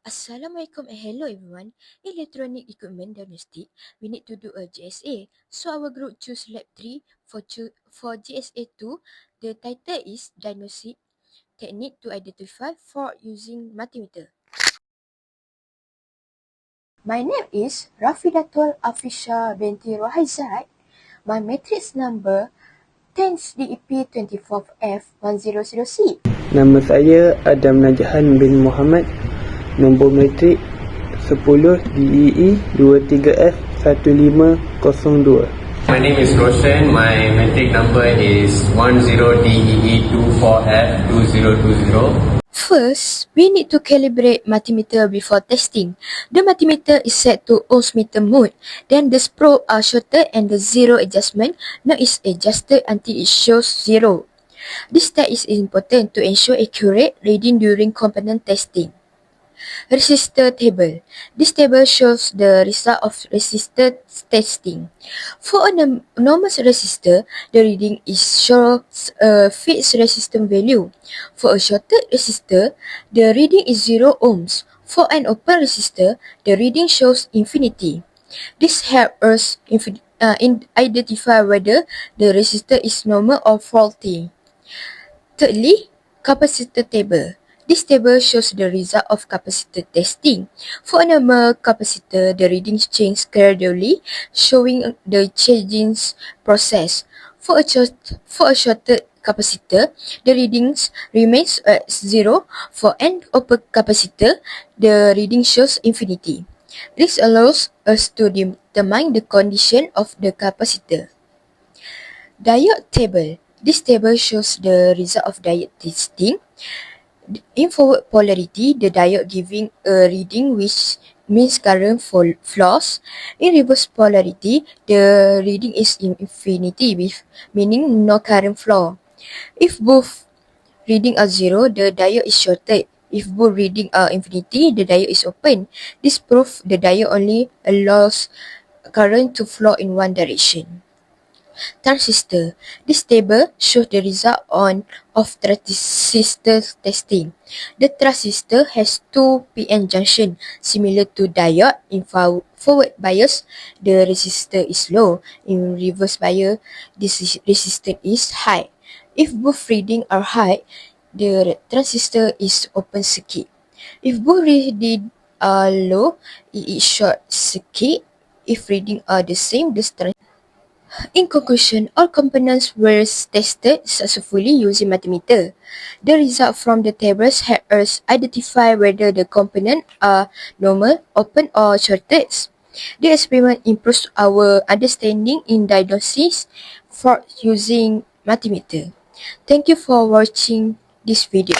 Assalamualaikum and hello everyone. Electronic Equipment Diagnostic, we need to do a GSA. So our group choose lab 3 for GSA 2. The title is Diagnostic Technique to Identify Fault Using Multimeter. My name is Rafidatul Afisha binti Rohaizat. My matrix number 10 DEP 24F100C. Nama saya Adam Najahan bin Muhammad. Nombor matrik 10 DEE 23F1502. My name is Roshan. My matric number is 10DEE24F2020. First, we need to calibrate multimeter before testing. The multimeter is set to ohms meter mode. Then the probe are shorted and the zero adjustment now is adjusted until it shows zero. This step is important to ensure accurate reading during component testing. Resistor table. This table shows the result of resistor testing. For a normal resistor, the reading shows a fixed resistance value. For a shorted resistor, the reading is 0 ohms. For an open resistor, the reading shows infinity. This helps us identify whether the resistor is normal or faulty. Thirdly, capacitor table. This table shows the result of capacitor testing. For a normal capacitor, the readings change gradually, showing the changing process. For a shorted capacitor, the readings remains at 0. For an open capacitor, the reading shows infinity. This allows us to determine the condition of the capacitor. Diode table. This table shows the result of diode testing. In forward polarity, the diode giving a reading which means current flows. In reverse polarity, the reading is infinity, meaning no current flow. If both reading are 0, the diode is shorted. If both reading are infinity, the diode is open. This proves the diode only allows current to flow in one direction. Transistor. This table shows the result of transistor testing. The transistor has two PN junction similar to diode. In forward bias, the resistor is low. In reverse bias, this resistance is high. If both reading are high, the transistor is open circuit. If both reading are low, it is short circuit. If reading are the same, the In conclusion, all components were tested successfully using multimeter. The result from the tables help us identify whether the components are normal, open or shorted. The experiment improves our understanding in diagnosis for using multimeter. Thank you for watching this video.